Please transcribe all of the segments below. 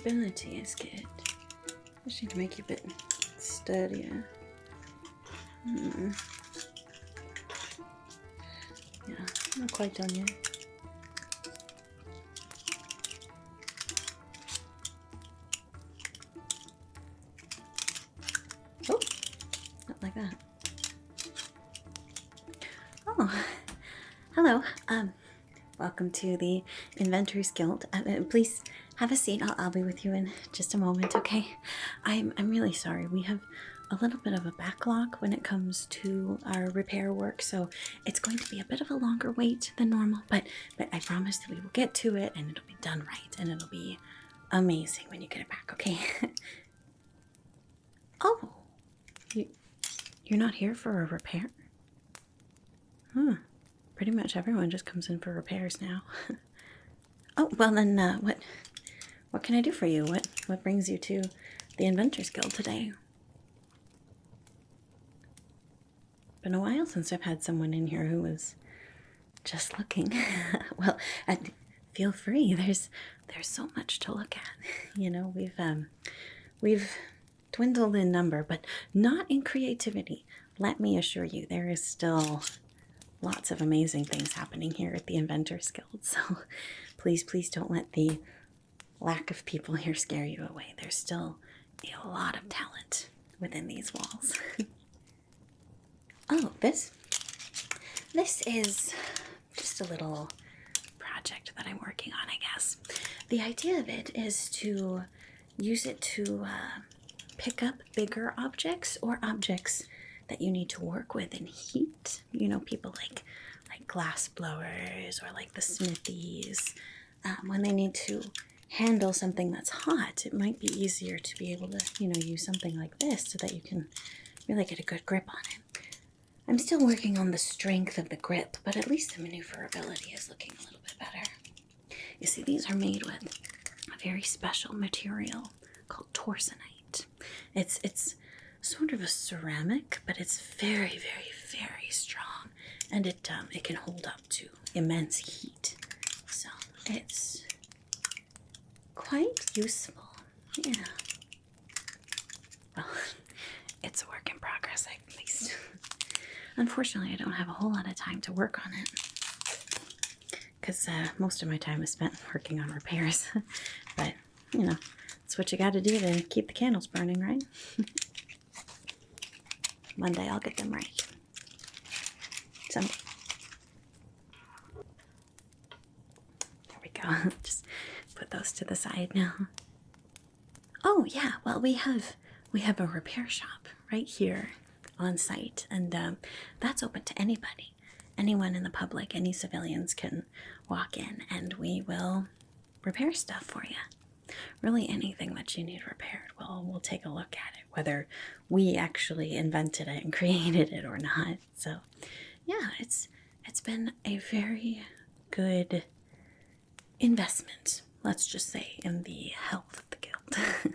durability is good. Just need to make you a bit sturdier. Yeah, not quite done yet. Oh, not like that. Oh, hello. Welcome to the Inventors Guild. Please have a seat. I'll be with you in just a moment, okay? I'm really sorry. We have a little bit of a backlog when it comes to our repair work, so it's going to be a bit of a longer wait than normal, but I promise that we will get to it and it'll be done right and it'll be amazing when you get it back, okay? Oh, you're not here for a repair? Pretty much everyone just comes in for repairs now. Oh, well then, what can I do for you? What brings you to the Inventors Guild today? Been a while since I've had someone in here who was just looking. Well, feel free. There's so much to look at. You know, we've dwindled in number, but not in creativity. Let me assure you, there is still lots of amazing things happening here at the Inventors Guild. So please don't let the lack of people here scare you away. There's still a lot of talent within these walls. Oh, this is just a little project that I'm working on, I guess. The idea of it is to use it to pick up bigger objects or objects that you need to work with in heat. You know, people like glass blowers or like the smithies. When they need to handle something that's hot, it might be easier to be able to, you know, use something like this so that you can really get a good grip on it. I'm still working on the strength of the grip, but at least the maneuverability is looking a little bit better. You see, these are made with a very special material called torsionite. It's sort of a ceramic, but it's very, very, very strong, and it can hold up to immense heat. So it's quite useful. Yeah. Well, it's a work in progress, at least. Unfortunately, I don't have a whole lot of time to work on it because most of my time is spent working on repairs. But, you know, it's what you got to do to keep the candles burning, right? One day I'll get them right. Someday. There we go. Just put those to the side now. Oh yeah, well we have a repair shop right here on site, and that's open to anybody. Anyone in the public, any civilians can walk in and we will repair stuff for you. Really anything that you need repaired, we'll take a look at it, whether we actually invented it and created it or not. So yeah, it's been a very good investment, let's just say, in the health of the guild.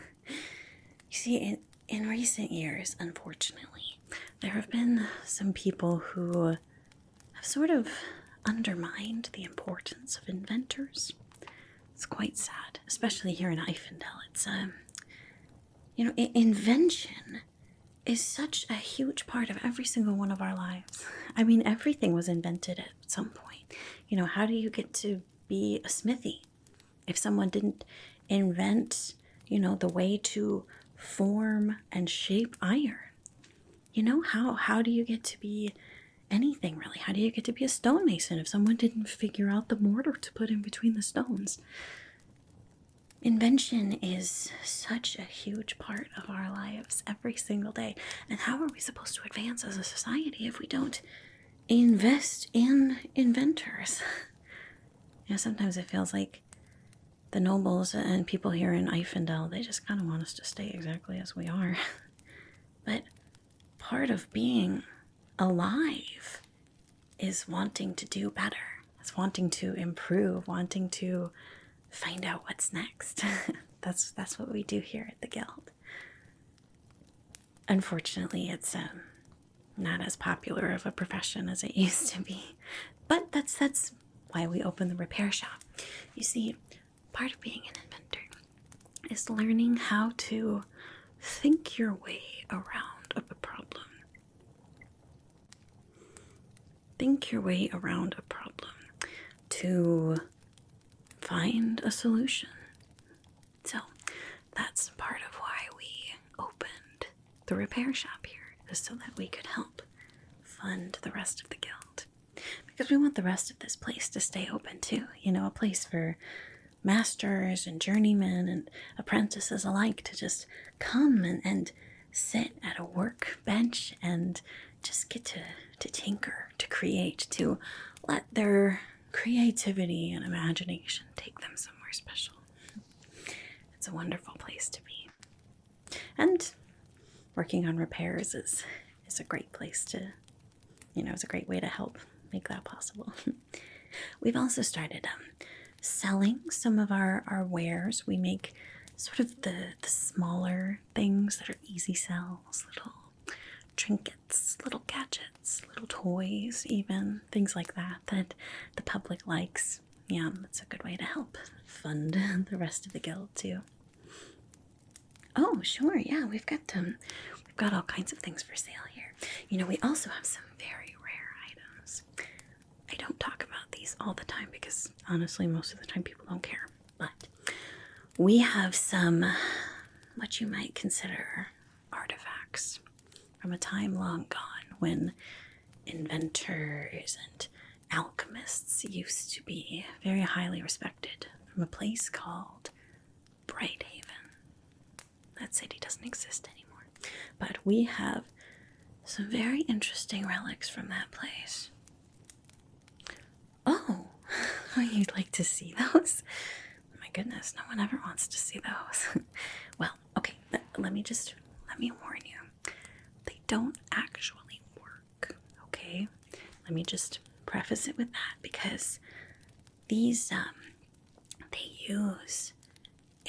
You see, in recent years, unfortunately, there have been some people who have sort of undermined the importance of inventors. It's quite sad, especially here in Ifendel. It's, you know, invention is such a huge part of every single one of our lives. I mean, everything was invented at some point. You know, how do you get to be a smithy if someone didn't invent, you know, the way to form and shape iron? You know, how do you get to be anything, really? How do you get to be a stonemason if someone didn't figure out the mortar to put in between the stones? Invention is such a huge part of our lives every single day. And how are we supposed to advance as a society if we don't invest in inventors? You know, sometimes it feels like the nobles and people here in Ifendel, they just kind of want us to stay exactly as we are. But part of being alive is wanting to do better. It's wanting to improve, wanting to find out what's next. That's what we do here at the guild. Unfortunately, it's not as popular of a profession as it used to be. But that's why we opened the repair shop. You see, part of being an inventor is learning how to think your way around a problem. Think your way around a problem to find a solution. So that's part of why we opened the repair shop here, is so that we could help fund the rest of the guild. Because we want the rest of this place to stay open too. You know, a place for masters and journeymen and apprentices alike to just come and sit at a workbench and just get to tinker, to create, to let their creativity and imagination take them somewhere special. It's a wonderful place to be. And working on repairs is a great place to, it's a great way to help make that possible. We've also started selling some of our wares. We make sort of the smaller things that are easy sells, little trinkets, little gadgets, little toys, even things like that the public likes. Yeah, that's a good way to help fund the rest of the guild too. Oh, sure, yeah, we've got all kinds of things for sale here. We also have some very rare items. I don't talk about these all the time because honestly, most of the time people don't care. But we have some, what you might consider artifacts from a time long gone when inventors and alchemists used to be very highly respected, from a place called Brighthaven. That city doesn't exist anymore. But we have some very interesting relics from that place. Oh, you'd like to see those? My goodness, no one ever wants to see those. Well, okay, let me warn you. They don't actually work, okay? Let me just preface it with that, because these, they use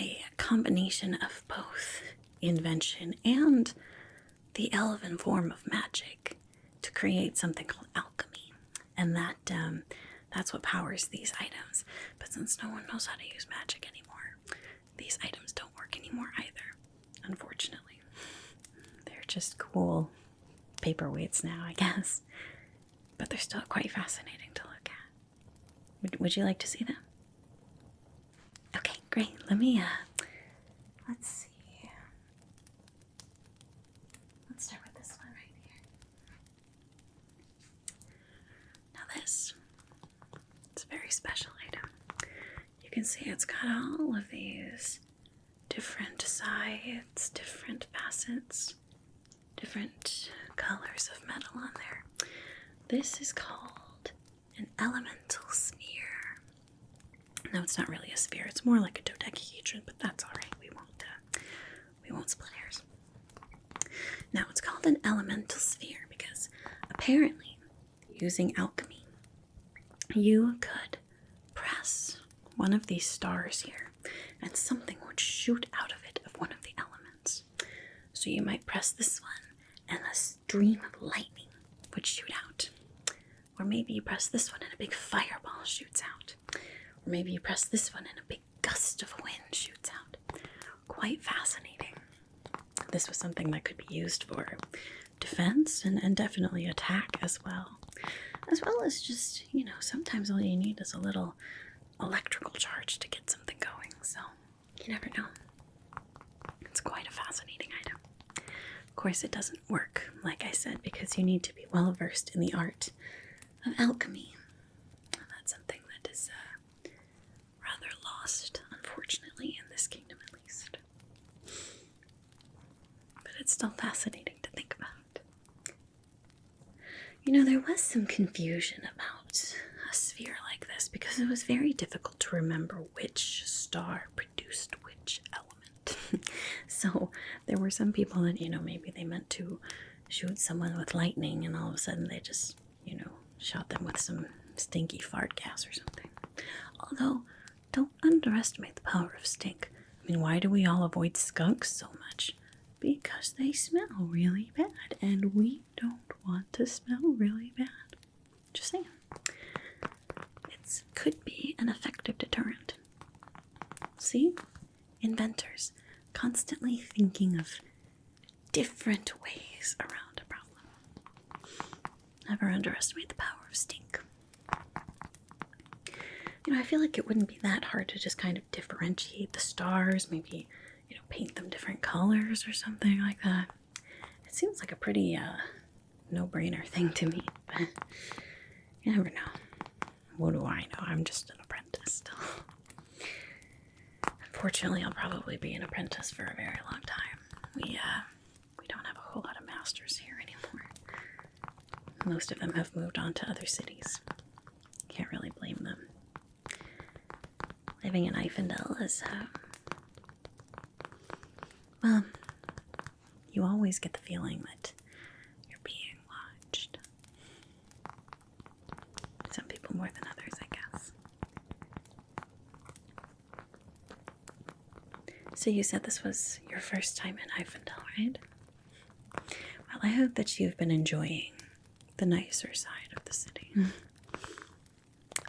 a combination of both invention and the elven form of magic to create something called alchemy. And that's what powers these items. But since no one knows how to use magic anymore, these items don't work anymore either, unfortunately. They're just cool paperweights now, I guess. But they're still quite fascinating to look at. Would you like to see them? Okay, great. Let's see. Let's start with this one right here. Now this, it's a very special item. You can see it's got all of these different sides, different facets, different colors of metal on there. This is called an elemental sphere. No, it's not really a sphere. It's more like a dodecahedron, but that's all right. We won't split hairs. Now, it's called an elemental sphere because apparently, using alchemy, you could press one of these stars here, and something would shoot out of it of one of the elements. So you might press this one, and a stream of lightning would shoot out. Or maybe you press this one, and a big fireball shoots out. Or maybe you press this one, and a big gust of wind shoots out. Quite fascinating. This was something that could be used for defense and definitely attack as well. As well as just, sometimes all you need is a little electrical charge to get something going. So, you never know. It's quite a fascinating item. Of course, it doesn't work, like I said, because you need to be well versed in the art of alchemy. And that's something that is rather lost, unfortunately, in this kingdom at least. But it's still fascinating to think about. There was some confusion about a sphere like this because it was very difficult to remember which star produced which element. So there were some people that, maybe they meant to shoot someone with lightning and all of a sudden they just, shot them with some stinky fart gas or something. Although, don't underestimate the power of stink. I mean, why do we all avoid skunks so much? Because they smell really bad, and we don't want to smell really bad. Just saying. It could be an effective deterrent. See? inventors, constantly thinking of different ways around a problem. Never underestimate the power of stink. I feel like it wouldn't be that hard to just kind of differentiate the stars, maybe, paint them different colors or something like that. It seems like a pretty, no-brainer thing to me, but you never know. What do I know? I'm just an apprentice still. Unfortunately, I'll probably be an apprentice for a very long time. We don't have a whole lot of masters here anymore. Most of them have moved on to other cities. Can't really blame them. Living in Ifendel is, well, you always get the feeling that you're being watched. Some people more than others, I guess. So you said this was your first time in Ifendel, right? Well, I hope that you've been enjoying the nicer side of the city.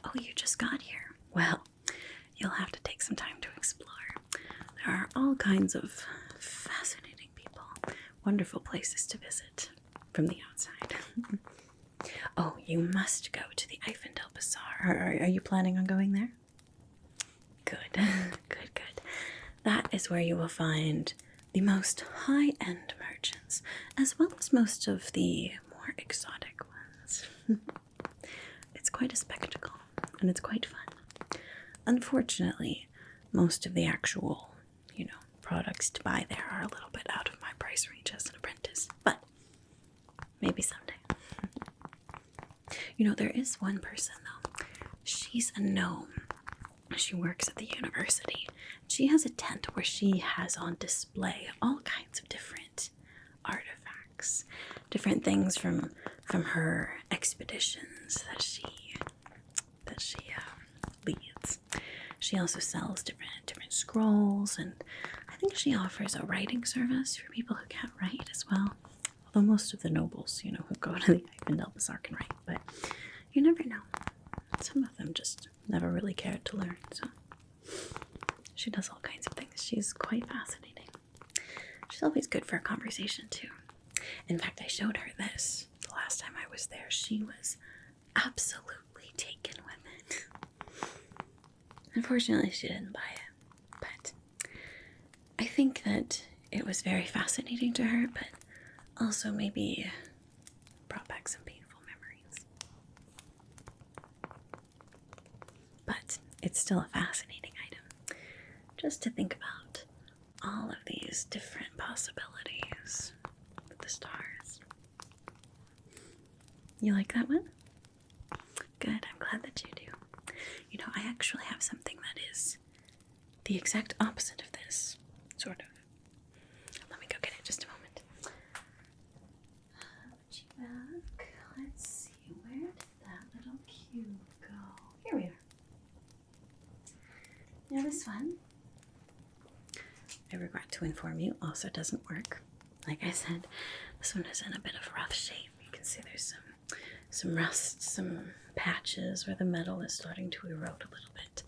Oh, you just got here. Well, you'll have to take some time to explore. There are all kinds of fascinating people, wonderful places to visit from the outside. Oh, you must go to the Ifendel Bazaar. Are you planning on going there? Good, good. That is where you will find the most high-end merchants, as well as most of the more exotic ones. It's quite a spectacle, and it's quite fun. Unfortunately, most of the actual, products to buy there are a little bit out of my price range as an apprentice, but maybe someday. There is one person, though. She's a gnome. She works at the university. She has a tent where she has on display all kinds of different artifacts, different things from her expeditions that she leads. She also sells different scrolls, and I think she offers a writing service for people who can't write as well. Although most of the nobles, who go to the Ifendel Bazaar can write, but you never know. Some of them just never really cared to learn, so she does all kinds of things. She's quite fascinating. She's always good for a conversation, too. In fact, I showed her this the last time I was there. She was absolutely taken with it. Unfortunately, she didn't buy it, but I think that it was very fascinating to her, but also maybe brought back some painful memories. But it's still a fascinating item, just to think about all of these different possibilities with the stars. You like that one? Good, I'm glad that you do. I actually have something that is the exact opposite of this, sort of. Let me go get it just a moment. Put you back. Let's see, where did that little cube go? Here we are. Now this one, I regret to inform you, also doesn't work. Like I said, this one is in a bit of rough shape. You can see there's some rust, some patches where the metal is starting to erode a little bit.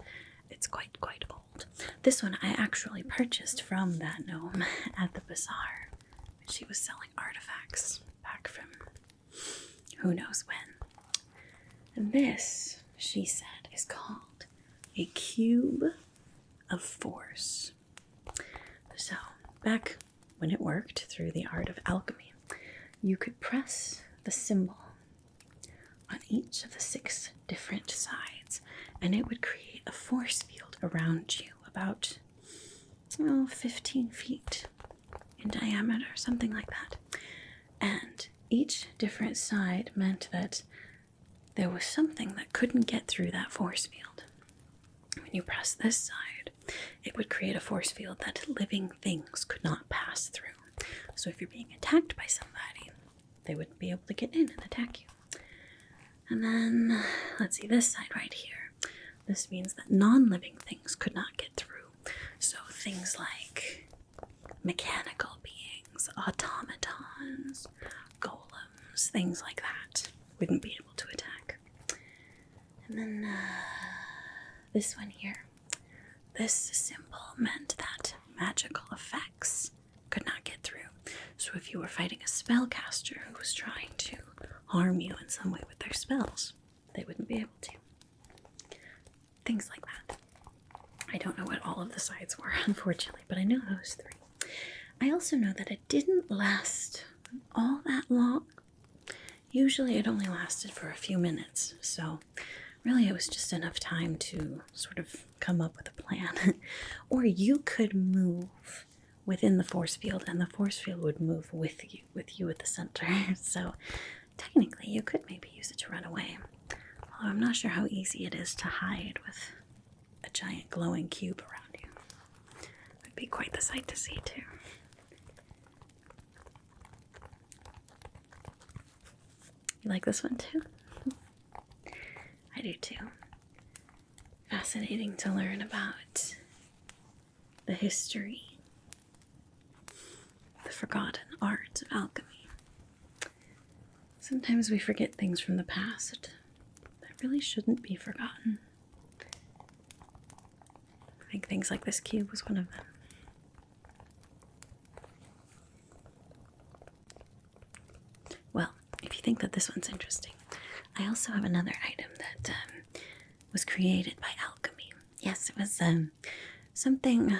It's quite old. This one I actually purchased from that gnome at the bazaar when she was selling artifacts back from who knows when. And this, she said, is called a cube of force. So, back when it worked through the art of alchemy, you could press the symbol on each of the 6 different sides, and it would create a force field around you about 15 feet in diameter, something like that. And each different side meant that there was something that couldn't get through that force field. When you press this side, it would create a force field that living things could not pass through. So if you're being attacked by somebody, they wouldn't be able to get in and attack you. And then, let's see, this side right here. This means that non-living things could not get through. So things like mechanical beings, automatons, golems, things like that wouldn't be able to attack. And then this one here. This symbol meant that magical effects could not get through. So if you were fighting a spellcaster who was trying to harm you in some way with their spells, they wouldn't be able to. Things like that. I don't know what all of the sides were, unfortunately, but I know those three. I also know that it didn't last all that long. Usually it only lasted for a few minutes, so really it was just enough time to sort of come up with a plan. Or you could move within the force field, and the force field would move with you at the center. So technically you could maybe use it to run away. Although I'm not sure how easy it is to hide with a giant glowing cube around you. It would be quite the sight to see, too. You like this one, too? I do, too. Fascinating to learn about the history, the forgotten art of alchemy. Sometimes we forget things from the past that really shouldn't be forgotten. I think things like this cube was one of them. Well, if you think that this one's interesting, I also have another item that was created by alchemy. Yes, it was something,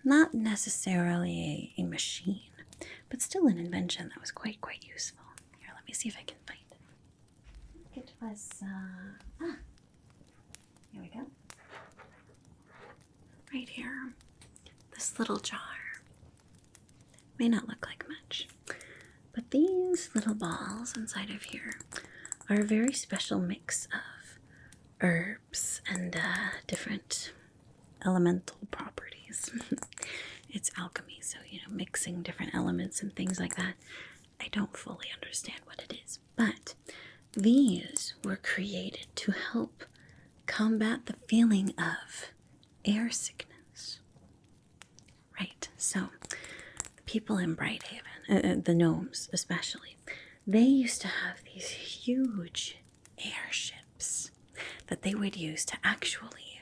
not necessarily a machine, but still an invention that was quite useful. Here, let me see if I can find it. It was, here we go. Right here, this little jar. May not look like much, but these little balls inside of here are a very special mix of herbs and different elemental properties. It's alchemy, so, mixing different elements and things like that. I don't fully understand what it is, but these were created to help combat the feeling of air sickness. Right, so the people in Brighthaven, the gnomes especially, they used to have these huge airships that they would use to actually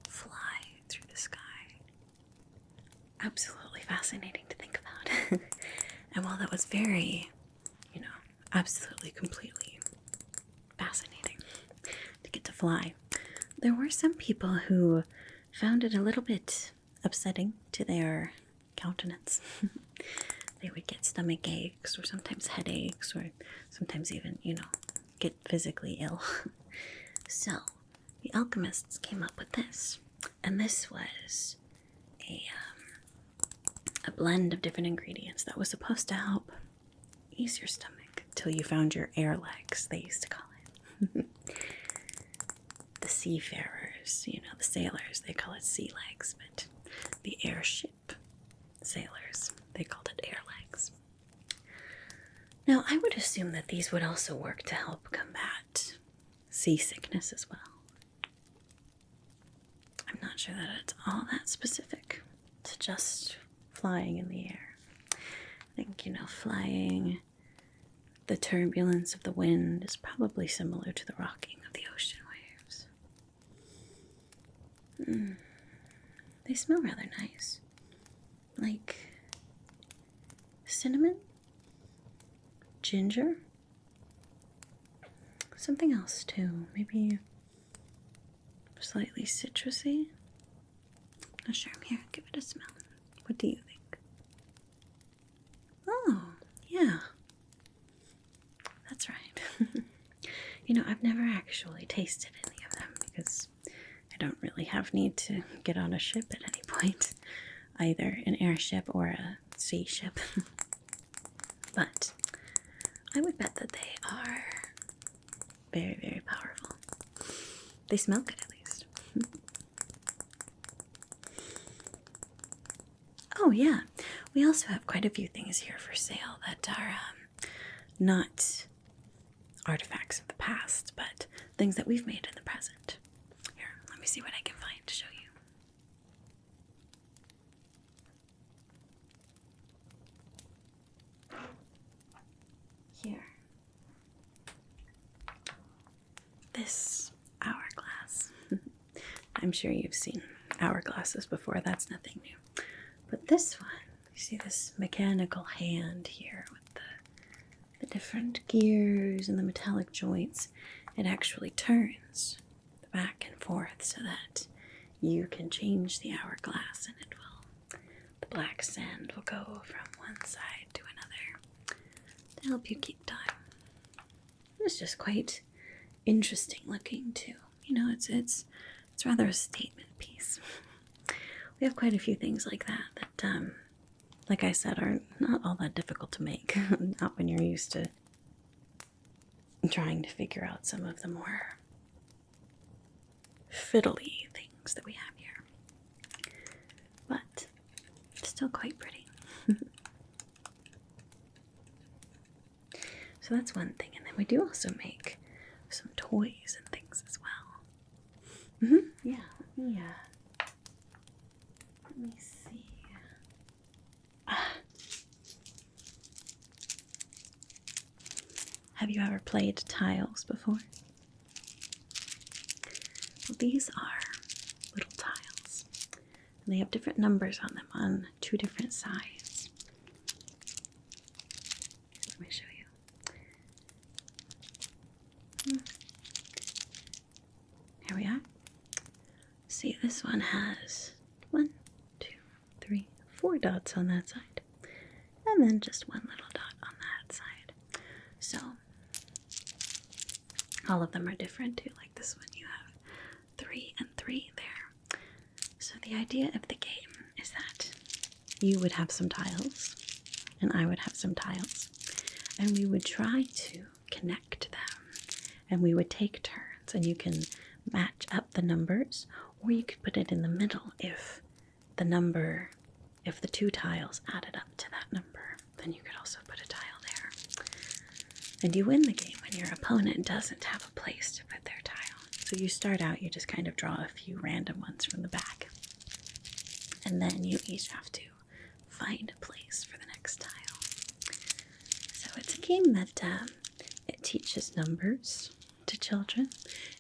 fly through the sky. Absolutely fascinating to think about. And while that was very, absolutely, completely fascinating to get to fly, there were some people who found it a little bit upsetting to their countenance. They would get stomach aches, or sometimes headaches, or sometimes even, get physically ill. So, the alchemists came up with this. And this was a blend of different ingredients that was supposed to help ease your stomach until you found your air legs, they used to call it. The seafarers, the sailors, they call it sea legs, but the airship sailors, they called it air legs. Now, I would assume that these would also work to help combat seasickness as well. I'm not sure that it's all that specific to just flying in the air. I think, flying, the turbulence of the wind is probably similar to the rocking of the ocean waves. They smell rather nice. Like cinnamon, ginger, something else too. Maybe slightly citrusy. Not sure. Here, give it a smell. What do you think? Oh, yeah. That's right. I've never actually tasted any of them because I don't really have need to get on a ship at any point, either an airship or a sea ship. But I would bet that they are very, very powerful. They smell good, at least. Oh, yeah. We also have quite a few things here for sale that are not artifacts of the past, but things that we've made in the present. Here, let me see what I can find to show you. Here. This hourglass. I'm sure you've seen hourglasses before, that's nothing new. But this one, you see this mechanical hand here with the different gears and the metallic joints. It actually turns back and forth so that you can change the hourglass and the black sand will go from one side to another to help you keep time. It's just quite interesting looking too. You know, it's rather a statement piece. We have quite a few things like that, like I said, are not all that difficult to make. Not when you're used to trying to figure out some of the more fiddly things that we have here. But it's still quite pretty. So that's one thing. And then we do also make some toys and things as well. Yeah, let me see. Have you ever played tiles before? Well, these are little tiles. And they have different numbers on them on 2 different sides. Let me show you. Here we are. See, this one has 1, 2, 3, 4 dots on that side. And then just 1 little dot on that side. So, all of them are different too. Like this one, you have 3 and 3 there. So the idea of the game is that you would have some tiles, and I would have some tiles, and we would try to connect them, and we would take turns, and you can match up the numbers, or you could put it in the middle if the 2 tiles added up to that number, then you could also put a tile there. And you win the game when your opponent doesn't have a place to put their tile. So you start out, you just kind of draw a few random ones from the back. And then you each have to find a place for the next tile. So it's a game that it teaches numbers to children.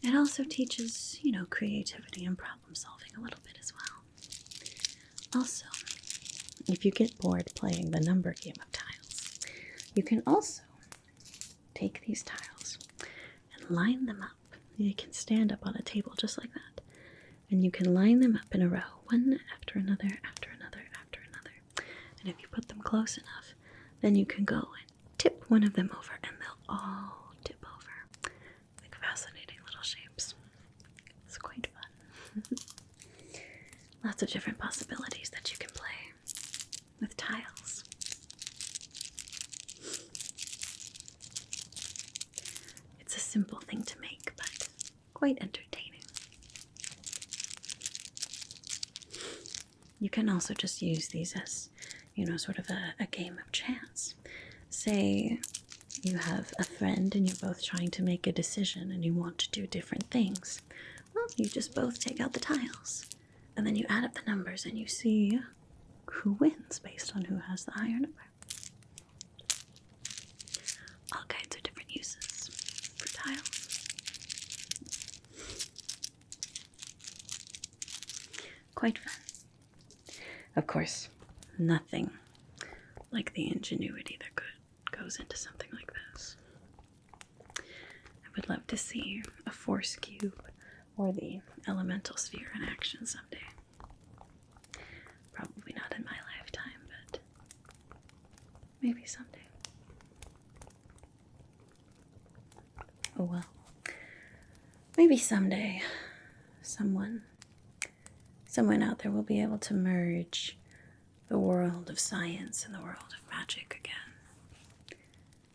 It also teaches, creativity and problem solving a little bit as well. Also, if you get bored playing the number game of tiles, you can also take these tiles and line them up. You can stand up on a table just like that. And you can line them up in a row, one after another, after another, after another. And if you put them close enough, then you can go and tip one of them over, and they'll all tip over. Like fascinating little shapes. It's quite fun. Lots of different possibilities that you can play with tiles. It's a simple thing to make, but quite entertaining. You can also just use these as, sort of a game of chance. Say you have a friend and you're both trying to make a decision and you want to do different things. Well, you just both take out the tiles, and then you add up the numbers and you see who wins based on who has the higher number. All kinds of different uses for tiles. Quite fun. Of course, nothing like the ingenuity that goes into something like this. I would love to see a force cube or the elemental sphere in action someday. Probably not in my lifetime, but maybe someday. Oh well. Maybe someday someone out there will be able to merge the world of science and the world of magic again.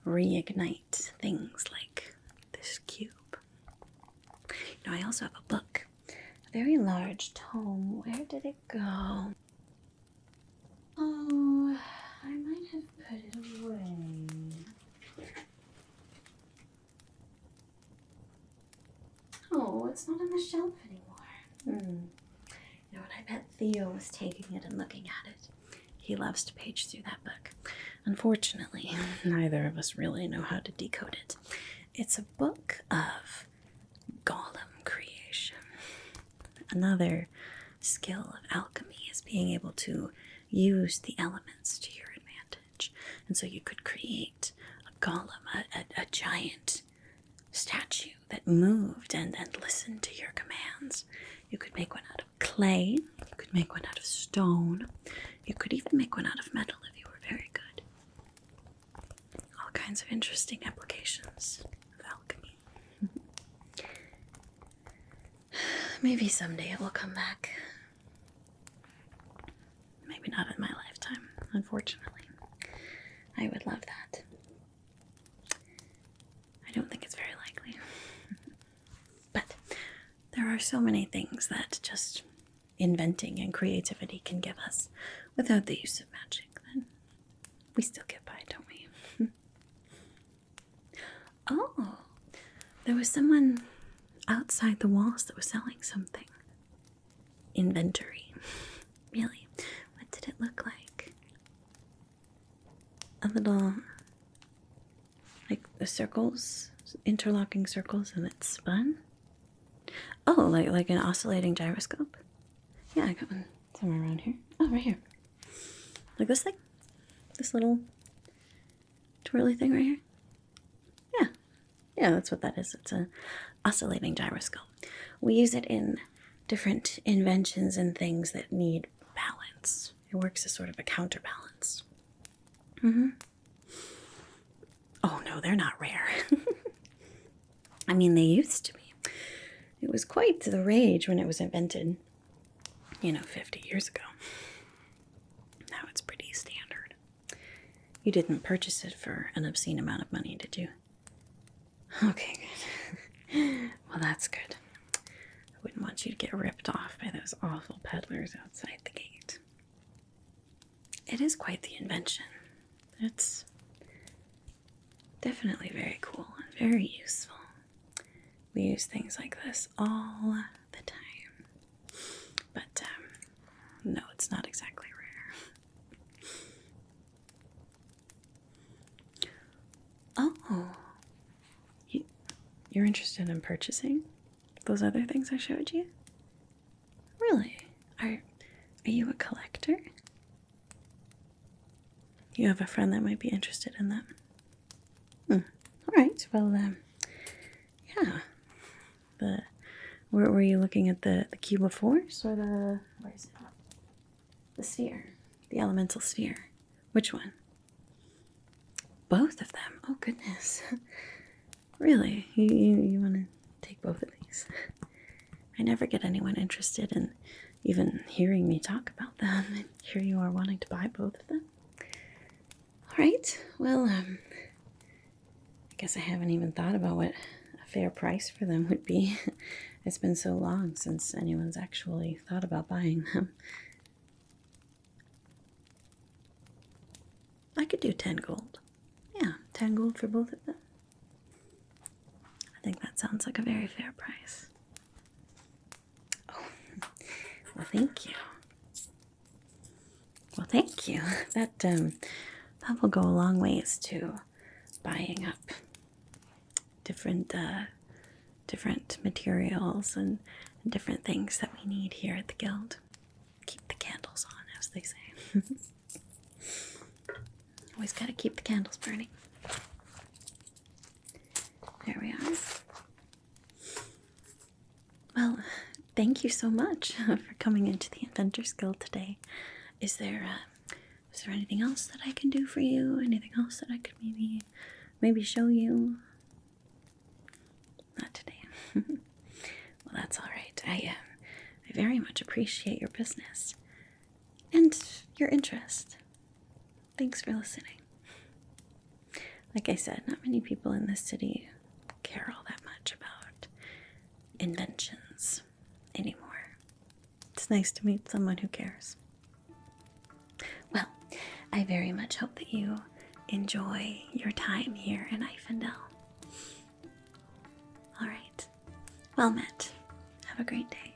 Reignite things like this cube. I also have a book. A very large tome. Where did it go? Oh, I might have put it away. Oh, it's not on the shelf anymore. You know what, I bet Theo was taking it and looking at it. He loves to page through that book. Unfortunately, neither of us really know how to decode it. It's a book of golem creation. Another skill of alchemy is being able to use the elements to your advantage. And so you could create a golem, a giant statue that moved and listened to your commands. You could make one out of clay, you could make one out of stone, you could even make one out of metal if you were very good. All kinds of interesting applications of alchemy. Maybe someday it will come back. Maybe not in my lifetime, unfortunately. I would love that. I don't think it's very likely. But there are so many things that just inventing and creativity can give us without the use of magic. Then we still get by, don't we? Oh, there was someone outside the walls that was selling something. Inventory. Really? What did it look like? A little, like the circles, interlocking circles, and it spun? Oh, like an oscillating gyroscope? Yeah, I got one somewhere around here. Oh, right here. Like this thing? This little twirly thing right here? Yeah. Yeah, that's what that is. It's an oscillating gyroscope. We use it in different inventions and things that need balance. It works as sort of a counterbalance. Oh no, they're not rare. I mean, they used to be. It was quite the rage when it was invented, 50 years ago. Now it's pretty standard. You didn't purchase it for an obscene amount of money, did you? Okay, good. Well, that's good. I wouldn't want you to get ripped off by those awful peddlers outside the gate. It is quite the invention. It's definitely very cool and very useful. We use things like this all the time. But, no, it's not exactly rare. Oh, you're interested in purchasing those other things I showed you? Really? Are you a collector? You have a friend that might be interested in that? All right, well, yeah. Were you looking at the cube of force or where is it? The sphere, the elemental sphere. Which one? Both of them? Oh, goodness. Really? You want to take both of these? I never get anyone interested in even hearing me talk about them, and here you are wanting to buy both of them. All right, well, I guess I haven't even thought about what a fair price for them would be. It's been so long since anyone's actually thought about buying them. I could do 10 gold. Yeah, 10 gold for both of them. I think that sounds like a very fair price. Oh, well, thank you. Well, thank you. That will go a long ways to buying up different materials and different things that we need here at the guild. Keep the candles on, as they say. Always gotta keep the candles burning. There we are. Well, thank you so much for coming into the Inventors Guild today. Is there anything else that I can do for you? Anything else that I could maybe show you? Not today. Well, that's all right. I very much appreciate your business and your interest. Thanks for listening. Like I said, not many people in this city care all that much about inventions anymore. It's nice to meet someone who cares. Well, I very much hope that you enjoy your time here in Ifendel. All right. Well met. Have a great day.